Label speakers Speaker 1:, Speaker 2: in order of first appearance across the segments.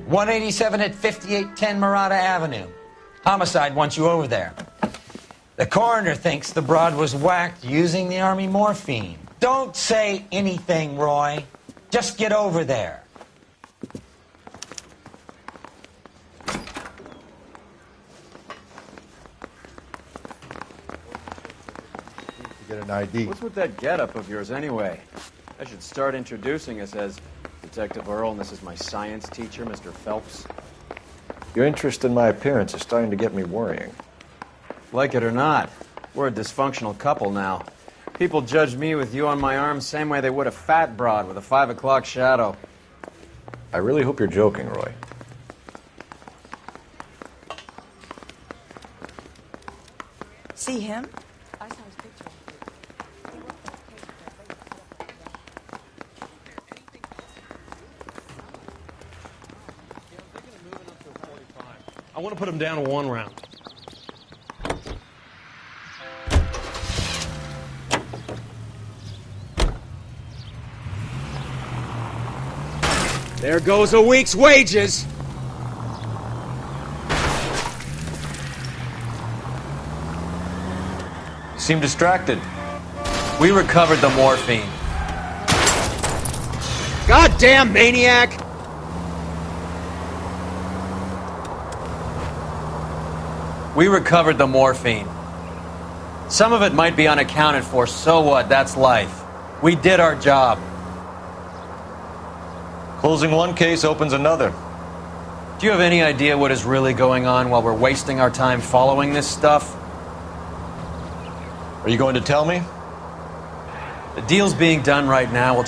Speaker 1: 187 at 5810 Murata Avenue. Homicide wants you over there. The coroner thinks the broad was whacked using the Army morphine. Don't say anything, Roy. Just get over there.
Speaker 2: Get an ID.
Speaker 3: What's with that getup of yours anyway? I should start introducing us as Detective Earl, and this is my science teacher, Mr. Phelps.
Speaker 2: Your interest in my appearance is starting to get me worrying.
Speaker 3: Like it or not, we're a dysfunctional couple now. People judge me with you on my arm same way they would a fat broad with a 5 o'clock shadow.
Speaker 2: I really hope you're joking, Roy.
Speaker 4: See him?
Speaker 5: I saw his picture.
Speaker 6: I want to put him down to 1 round.
Speaker 3: There goes a week's wages!
Speaker 2: You seem distracted.
Speaker 3: We recovered the morphine. Goddamn maniac! We recovered the morphine. Some of it might be unaccounted for, so what? That's life. We did our job.
Speaker 2: Closing one case opens another.
Speaker 3: Do you have any idea what is really going on while we're wasting our time following this stuff?
Speaker 2: Are you going to tell me?
Speaker 3: The deal's being done right now.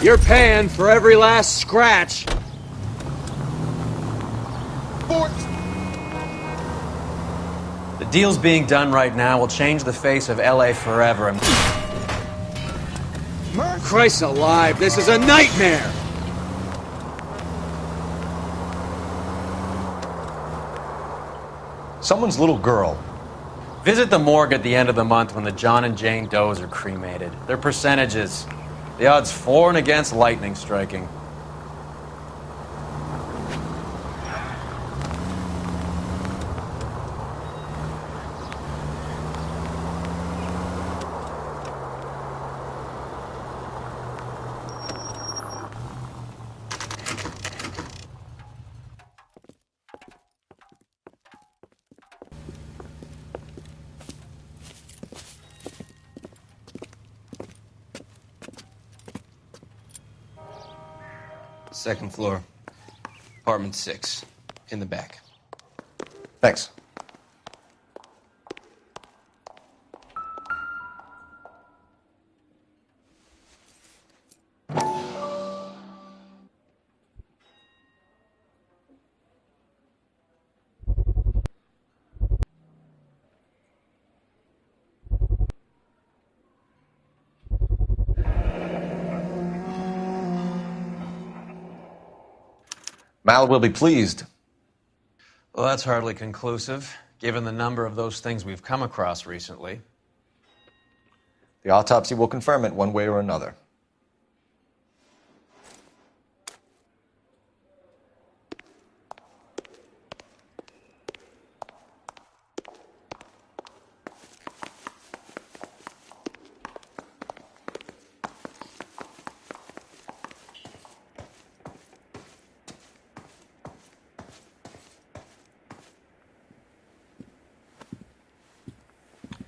Speaker 3: You're paying for every last scratch. The deal's being done right now will change the face of LA forever. Christ alive, this is a nightmare!
Speaker 2: Someone's little girl.
Speaker 3: Visit the morgue at the end of the month when the John and Jane Does are cremated. Their percentages. The odds for and against lightning striking.
Speaker 7: Second floor, apartment 6, in the back.
Speaker 2: Thanks. Mal will be pleased.
Speaker 3: Well, that's hardly conclusive, given the number of those things we've come across recently.
Speaker 2: The autopsy will confirm it one way or another.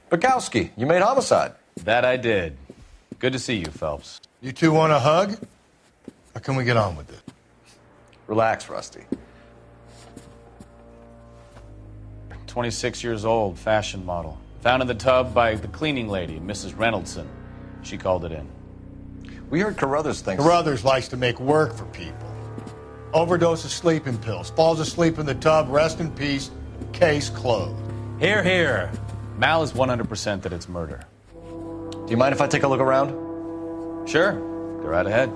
Speaker 2: Bukowski, you made homicide.
Speaker 8: That I did. Good to see you, Phelps.
Speaker 9: You two want a hug? Or can we get on with it?
Speaker 2: Relax, Rusty.
Speaker 8: 26 years old, fashion model. Found in the tub by the cleaning lady, Mrs. Reynoldson. She called it in.
Speaker 2: We heard Carruthers thinks...
Speaker 9: Carruthers likes to make work for people. Overdose of sleeping pills. Falls asleep in the tub. Rest in peace. Case closed.
Speaker 8: Here, here. Mal is 100% that it's murder.
Speaker 2: Do you mind if I take a look around?
Speaker 8: Sure. Go right ahead.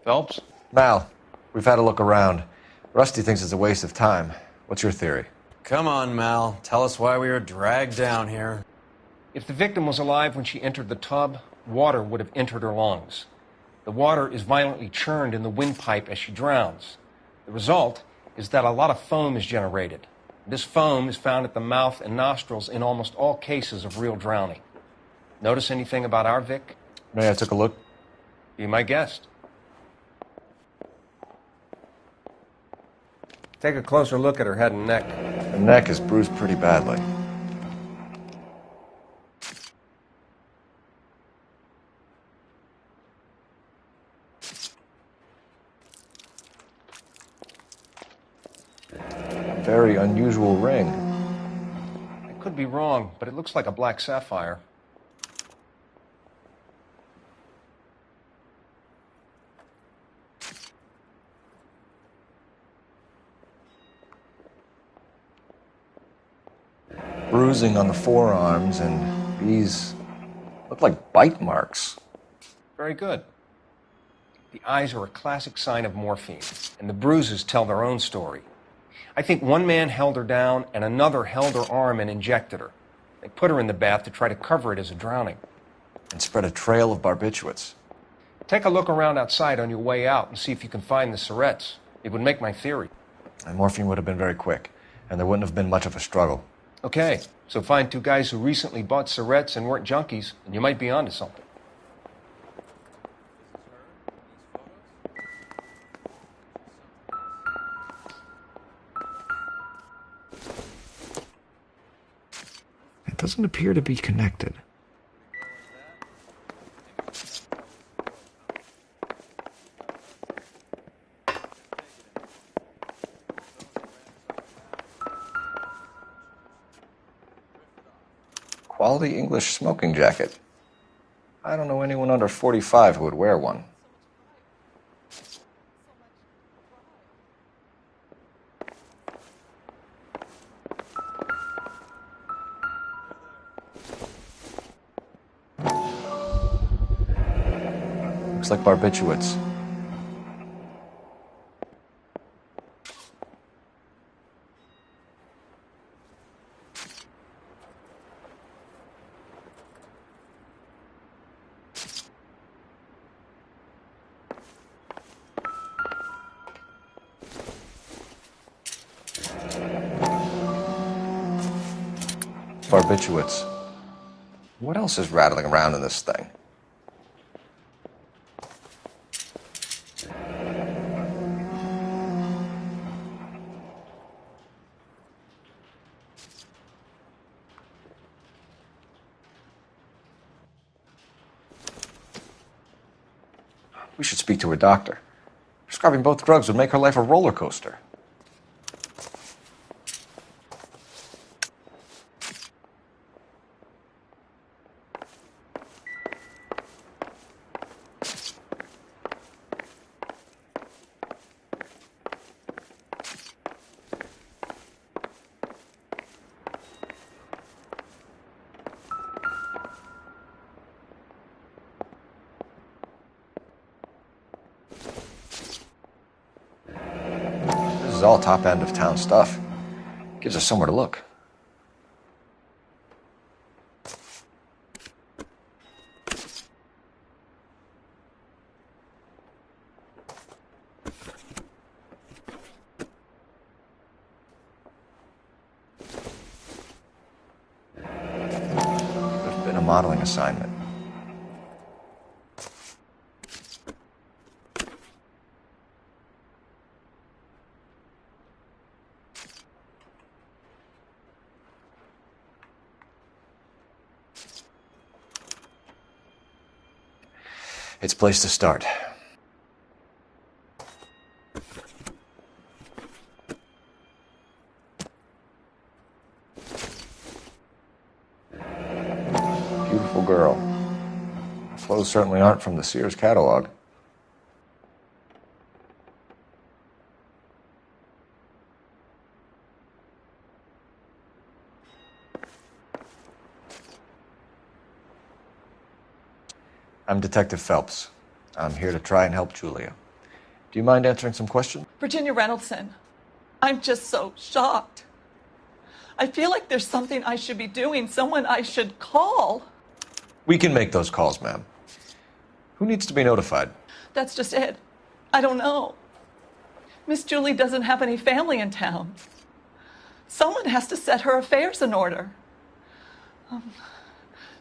Speaker 8: Phelps?
Speaker 2: Mal, we've had a look around. Rusty thinks it's a waste of time. What's your theory?
Speaker 3: Come on, Mal. Tell us why we were dragged down here.
Speaker 5: If the victim was alive when she entered the tub, water would have entered her lungs. The water is violently churned in the windpipe as she drowns. The result is that a lot of foam is generated. This foam is found at the mouth and nostrils in almost all cases of real drowning. Notice anything about our Vic?
Speaker 2: May I take a look?
Speaker 5: Be my guest. Take a closer look at her head and neck.
Speaker 2: The neck is bruised pretty badly. Very unusual ring.
Speaker 5: I could be wrong, but it looks like a black sapphire.
Speaker 2: Bruising on the forearms, and these look like bite marks.
Speaker 5: Very good. The eyes are a classic sign of morphine, and the bruises tell their own story. I think one man held her down and another held her arm and injected her. They put her in the bath to try to cover it as a drowning.
Speaker 2: And spread a trail of barbiturates.
Speaker 5: Take a look around outside on your way out and see if you can find the syrettes. It would make my theory.
Speaker 2: And morphine would have been very quick, and there wouldn't have been much of a struggle.
Speaker 5: Okay, so find two guys who recently bought syrettes and weren't junkies, and you might be onto something.
Speaker 2: It doesn't appear to be connected. Quality English smoking jacket. I don't know anyone under 45 who would wear one. Looks like barbiturates. Barbiturates. What else is rattling around in this thing? We should speak to her doctor. Prescribing both drugs would make her life a roller coaster. This is all top end of town stuff. Gives us somewhere to look. There's been a modeling assignment. It's a place to start. Beautiful girl. Clothes certainly aren't from the Sears catalog. I'm Detective Phelps. I'm here to try and help Julia. Do you mind answering some questions?
Speaker 10: Virginia Reynoldson, I'm just so shocked. I feel like there's something I should be doing, someone I should call.
Speaker 2: We can make those calls, ma'am. Who needs to be notified?
Speaker 10: That's just it. I don't know. Miss Julie doesn't have any family in town. Someone has to set her affairs in order.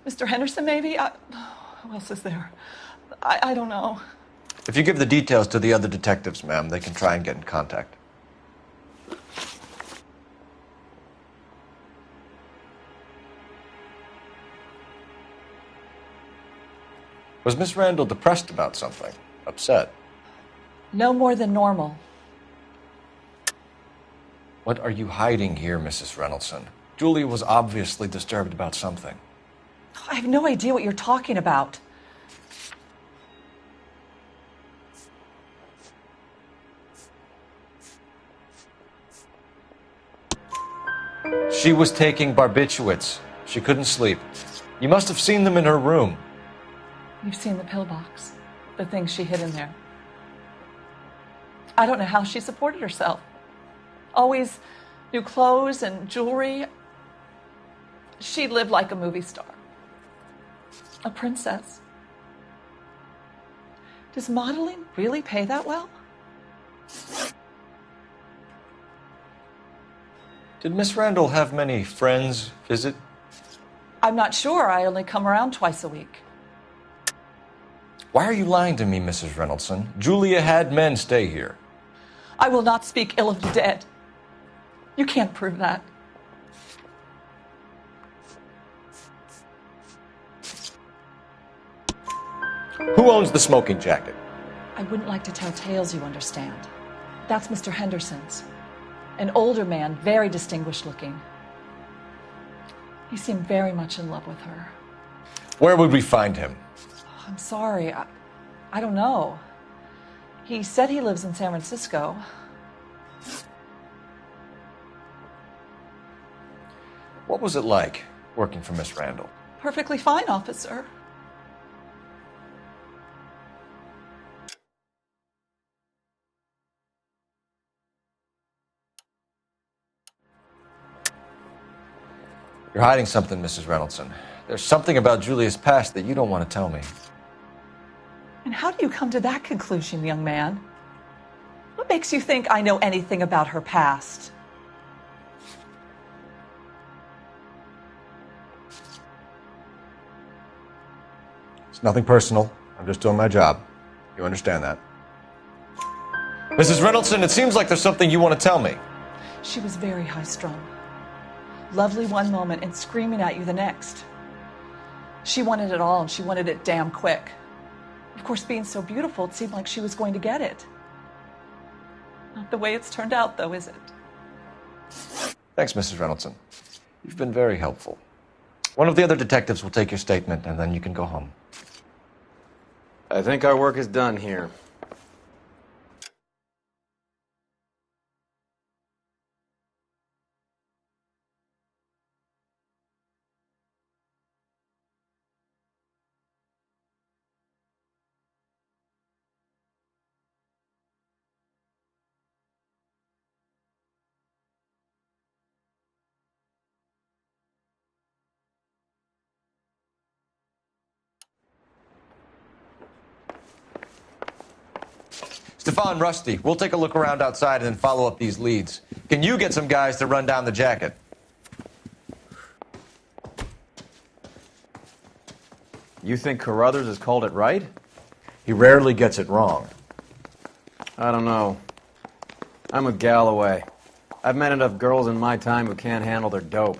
Speaker 10: Mr. Henderson, maybe? Who else is there? I don't know.
Speaker 2: If you give the details to the other detectives, ma'am, they can try and get in contact. Was Miss Randall depressed about something? Upset?
Speaker 10: No more than normal.
Speaker 2: What are you hiding here, Mrs. Reynoldsson? Julia was obviously disturbed about something.
Speaker 10: I have no idea what you're talking about.
Speaker 2: She was taking barbiturates. She couldn't sleep. You must have seen them in her room.
Speaker 10: You've seen the pillbox, the things she hid in there. I don't know how she supported herself. Always new clothes and jewelry. She lived like a movie star. A princess. Does modeling really pay that well?
Speaker 2: Did Miss Randall have many friends visit?
Speaker 10: I'm not sure. I only come around twice a week.
Speaker 2: Why are you lying to me, Mrs. Reynoldsson? Julia had men stay here.
Speaker 10: I will not speak ill of the dead. You can't prove that.
Speaker 2: Who owns the smoking jacket?
Speaker 10: I wouldn't like to tell tales, you understand. That's Mr. Henderson's. An older man, very distinguished looking. He seemed very much in love with her.
Speaker 2: Where would we find him?
Speaker 10: I'm sorry. I don't know. He said he lives in San Francisco.
Speaker 2: What was it like working for Miss Randall?
Speaker 10: Perfectly fine, officer.
Speaker 2: You're hiding something, Mrs. Reynoldsson. There's something about Julia's past that you don't want to tell me.
Speaker 10: And how do you come to that conclusion, young man? What makes you think I know anything about her past?
Speaker 2: It's nothing personal. I'm just doing my job. You understand that? Mrs. Reynoldsson, it seems like there's something you want to tell me.
Speaker 10: She was very high-strung. Lovely one moment and screaming at you the next. She wanted it all, and she wanted it damn quick. Of course, being so beautiful, it seemed like she was going to get it. Not the way it's turned out, though, is it?
Speaker 2: Thanks, Mrs. Reynoldsson. You've been very helpful. One of the other detectives will take your statement, and then you can go home.
Speaker 3: I think our work is done here.
Speaker 2: Stefan, Rusty, we'll take a look around outside and then follow up these leads. Can you get some guys to run down the jacket?
Speaker 3: You think Carruthers has called it right?
Speaker 2: He rarely gets it wrong.
Speaker 3: I don't know. I'm with Galloway. I've met enough girls in my time who can't handle their dope.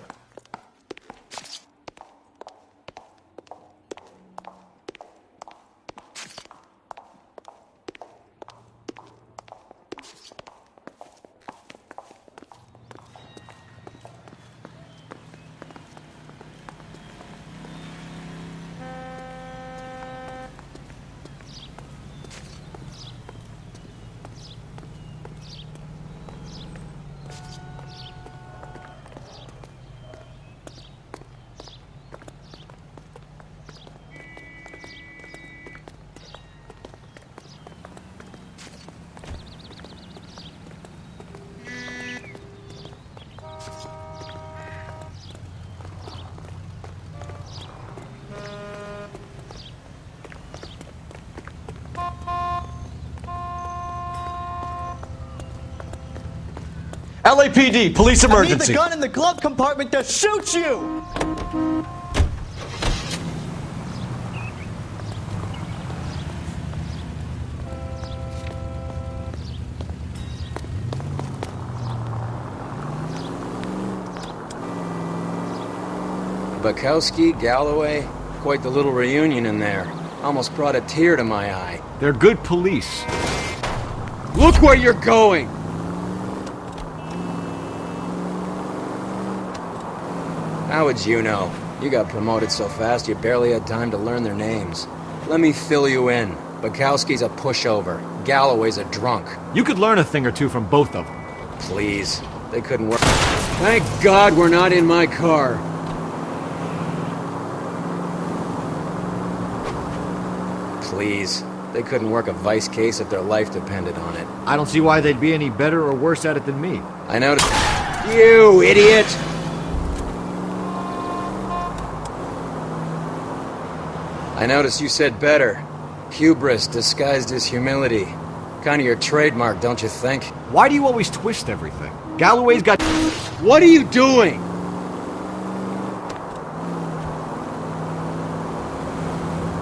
Speaker 2: LAPD, police
Speaker 11: I need the
Speaker 2: emergency.
Speaker 11: gun in the glove compartment to shoot you!
Speaker 3: Bukowski, Galloway, quite the little reunion in there. Almost brought a tear to my eye.
Speaker 11: They're good police.
Speaker 3: Look where you're going! How would you know? You got promoted so fast you barely had time to learn their names. Let me fill you in. Bukowski's a pushover. Galloway's a drunk.
Speaker 11: You could learn a thing or two from both of them.
Speaker 3: Please. They couldn't work. Thank God we're not in my car. Please. They couldn't work a vice case if their life depended on it.
Speaker 11: I don't see why they'd be any better or worse at it than me.
Speaker 3: I noticed. You idiot! I noticed you said better. Hubris disguised as humility. Kind of your trademark, don't you think?
Speaker 11: Why do you always twist everything? Galloway's got...
Speaker 3: What are you doing?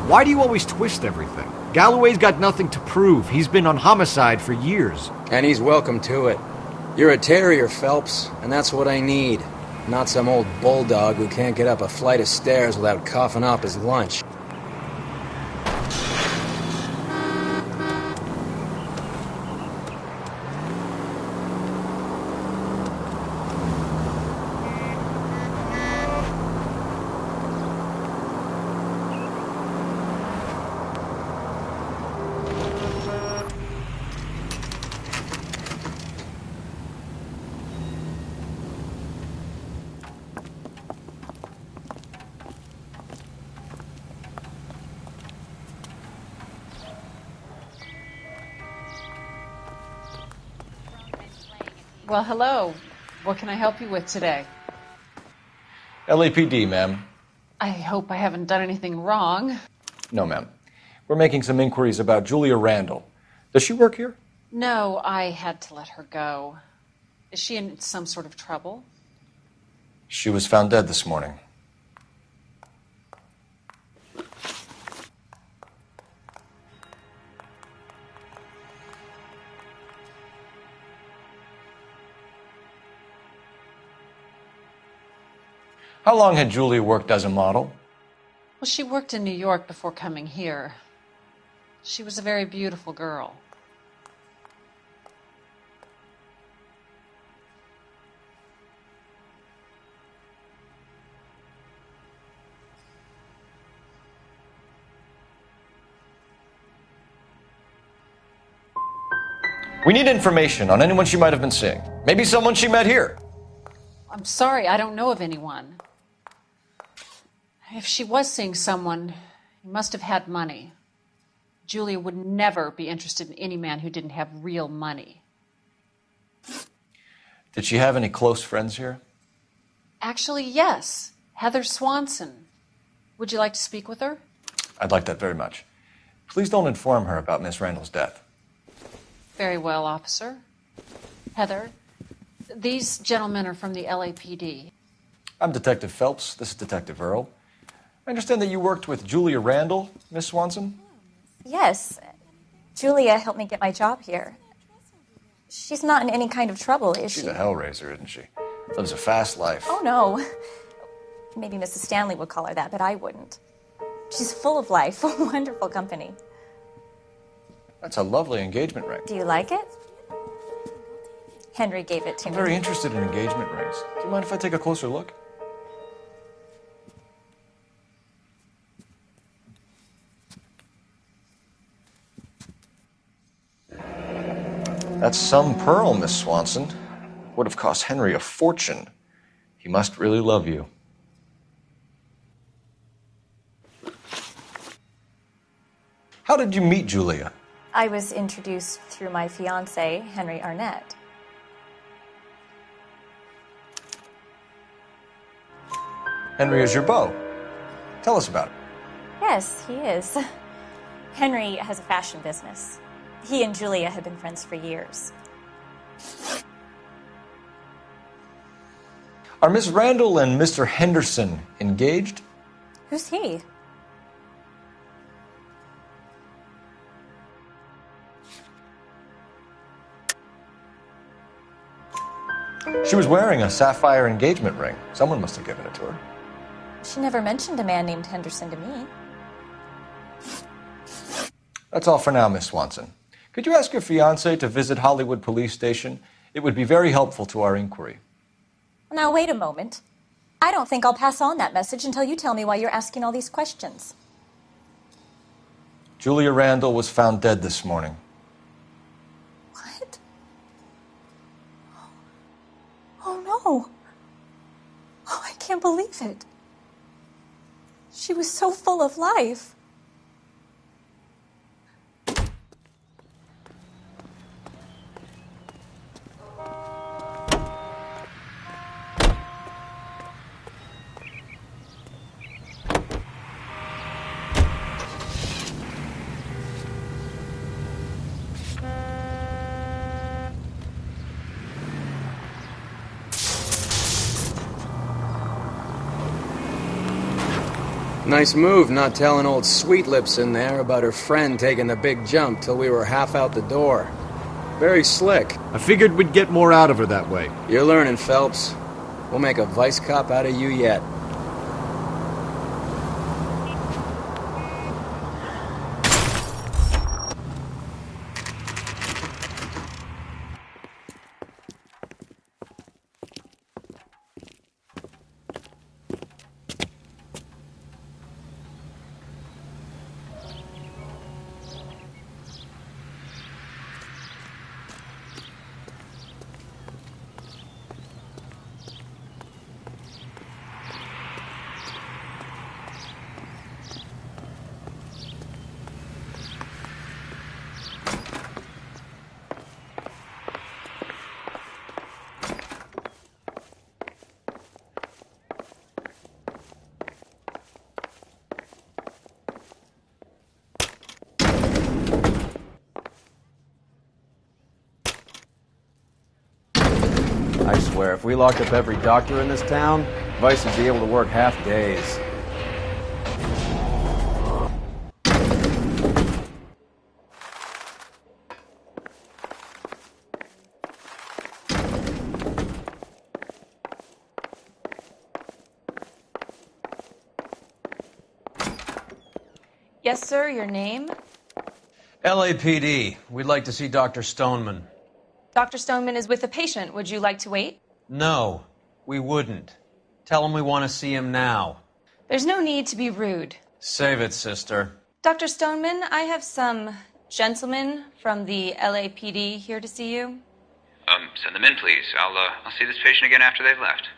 Speaker 11: Why do you always twist everything? Galloway's got nothing to prove. He's been on homicide for years.
Speaker 3: And he's welcome to it. You're a terrier, Phelps, and that's what I need. Not some old bulldog who can't get up a flight of stairs without coughing up his lunch.
Speaker 12: Well, hello. What can I help you with today?
Speaker 2: LAPD, ma'am.
Speaker 12: I hope I haven't done anything wrong.
Speaker 2: No, ma'am. We're making some inquiries about Julia Randall. Does she work here?
Speaker 12: No, I had to let her go. Is she in some sort of trouble?
Speaker 2: She was found dead this morning. How long had Julia worked as a model?
Speaker 12: Well, she worked in New York before coming here. She was a very beautiful girl.
Speaker 2: We need information on anyone she might have been seeing. Maybe someone she met here.
Speaker 12: I'm sorry, I don't know of anyone. If she was seeing someone, he must have had money. Julia would never be interested in any man who didn't have real money.
Speaker 2: Did she have any close friends here?
Speaker 12: Actually, yes. Heather Swanson. Would you like to speak with her?
Speaker 2: I'd like that very much. Please don't inform her about Miss Randall's death.
Speaker 12: Very well, officer. Heather, these gentlemen are from the LAPD.
Speaker 2: I'm Detective Phelps. This is Detective Earl. I understand that you worked with Julia Randall, Miss Swanson?
Speaker 13: Yes. Julia helped me get my job here. She's not in any kind of trouble, is she?
Speaker 2: She's a hellraiser, isn't she? Lives a fast life.
Speaker 13: Oh, no. Maybe Mrs. Stanley would call her that, but I wouldn't. She's full of life, wonderful company.
Speaker 2: That's a lovely engagement ring.
Speaker 13: Do you like it? Henry gave it to me.
Speaker 2: I'm very interested in engagement rings. Do you mind if I take a closer look? That's some pearl, Miss Swanson. Would have cost Henry a fortune. He must really love you. How did you meet Julia?
Speaker 13: I was introduced through my fiancé, Henry Arnett.
Speaker 2: Henry is your beau. Tell us about it.
Speaker 13: Yes, he is. Henry has a fashion business. He and Julia have been friends for years.
Speaker 2: Are Miss Randall and Mr. Henderson engaged?
Speaker 13: Who's he?
Speaker 2: She was wearing a sapphire engagement ring. Someone must have given it to her.
Speaker 13: She never mentioned a man named Henderson to me.
Speaker 2: That's all for now, Miss Swanson. Could you ask your fiancé to visit Hollywood Police Station? It would be very helpful to our inquiry.
Speaker 13: Now, wait a moment. I don't think I'll pass on that message until you tell me why you're asking all these questions.
Speaker 2: Julia Randall was found dead this morning.
Speaker 13: What? Oh, no. Oh, I can't believe it. She was so full of life.
Speaker 3: Nice move not telling old Sweet Lips in there about her friend taking the big jump till we were half out the door. Very slick.
Speaker 11: I figured we'd get more out of her that way.
Speaker 3: You're learning, Phelps. We'll make a vice cop out of you yet.
Speaker 14: I swear, if we locked up every doctor in this town, Vice would be able to work half days.
Speaker 4: Yes, sir, your name?
Speaker 6: LAPD. We'd like to see Dr. Stoneman.
Speaker 4: Dr. Stoneman is with a patient. Would you like to wait?
Speaker 6: No, we wouldn't. Tell him we want to see him now.
Speaker 4: There's no need to be rude.
Speaker 6: Save it, sister.
Speaker 4: Dr. Stoneman, I have some gentlemen from the LAPD here to see you.
Speaker 15: Send them in, please. I'll see this patient again after they've left.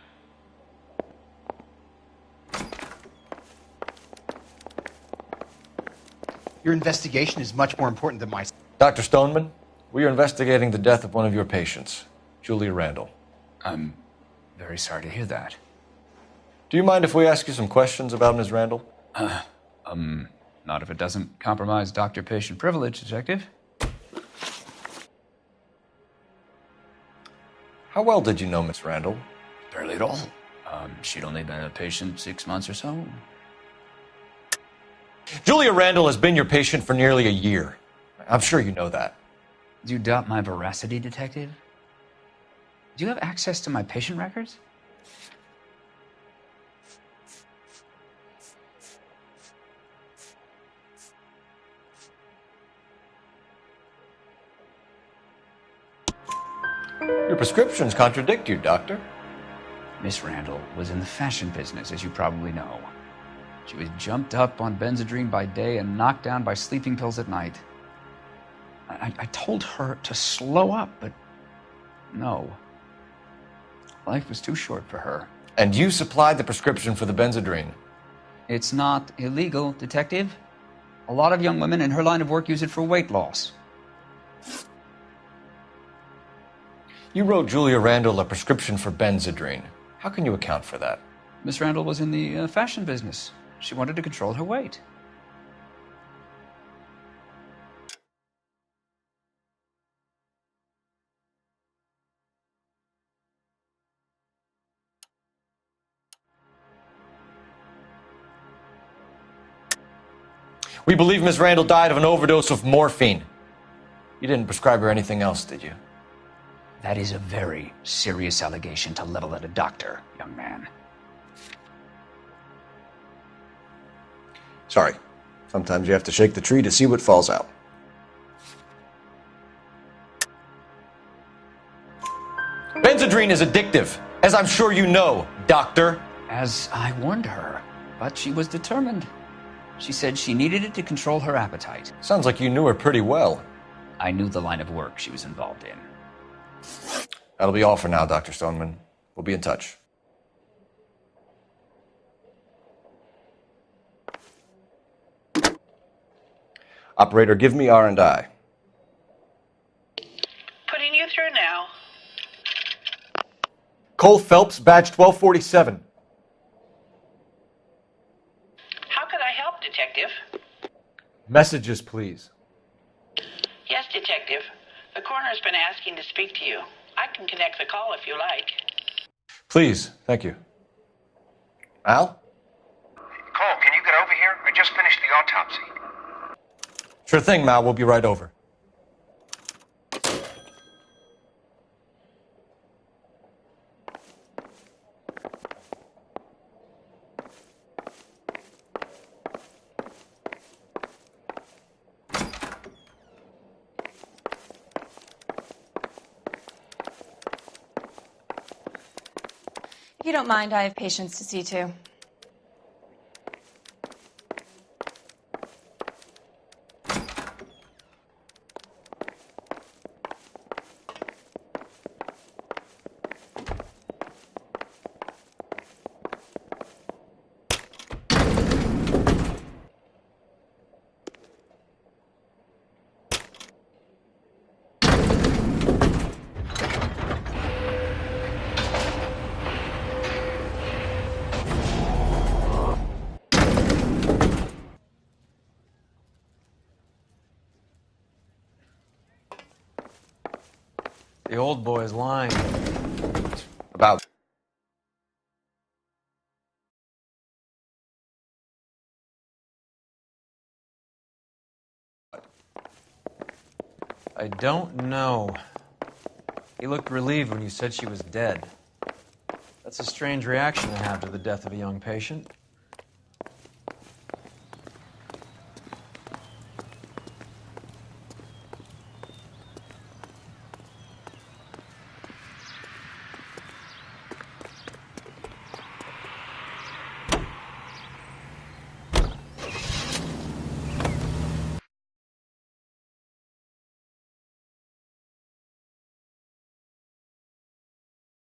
Speaker 16: Your investigation is much more important than my...
Speaker 2: Dr. Stoneman, we are investigating the death of one of your patients, Julia Randall.
Speaker 15: I'm very sorry to hear that.
Speaker 2: Do you mind if we ask you some questions about Ms. Randall?
Speaker 15: Not if it doesn't compromise doctor-patient privilege, Detective.
Speaker 2: How well did you know Miss Randall?
Speaker 15: Barely at all. She'd only been a patient 6 months or so.
Speaker 2: Julia Randall has been your patient for nearly a year. I'm sure you know that.
Speaker 15: Do you doubt my veracity, Detective? Do you have access to my patient records?
Speaker 2: Your prescriptions contradict you, Doctor.
Speaker 15: Miss Randall was in the fashion business, as you probably know. She was jumped up on Benzedrine by day and knocked down by sleeping pills at night. I told her to slow up, but no. Life was too short for her.
Speaker 2: And you supplied the prescription for the Benzedrine?
Speaker 15: It's not illegal, Detective. A lot of young women in her line of work use it for weight loss.
Speaker 2: You wrote Julia Randall a prescription for Benzedrine. How can you account for that?
Speaker 15: Miss Randall was in the fashion business. She wanted to control her weight.
Speaker 2: We believe Miss Randall died of an overdose of morphine. You didn't prescribe her anything else, did you?
Speaker 15: That is a very serious allegation to level at a doctor, young man.
Speaker 2: Sorry. Sometimes you have to shake the tree to see what falls out. Benzedrine is addictive, as I'm sure you know, Doctor.
Speaker 15: As I warned her, but she was determined. She said she needed it to control her appetite.
Speaker 2: Sounds like you knew her pretty well.
Speaker 15: I knew the line of work she was involved in.
Speaker 2: That'll be all for now, Dr. Stoneman. We'll be in touch. Operator, give me R&I.
Speaker 17: Putting you through now.
Speaker 2: Cole Phelps, badge 1247.
Speaker 17: How could I help, Detective?
Speaker 2: Messages, please.
Speaker 17: Yes, Detective. The coroner's been asking to speak to you. I can connect the call if you like.
Speaker 2: Please, thank you. Al?
Speaker 16: Cole, can you get over here? I just finished the autopsy.
Speaker 2: Sure thing, Mal. We'll be right over.
Speaker 4: If you don't mind, I have patients to see to.
Speaker 6: The old boy's lying.
Speaker 2: About.
Speaker 6: I don't know. He looked relieved when you said she was dead. That's a strange reaction to have to the death of a young patient.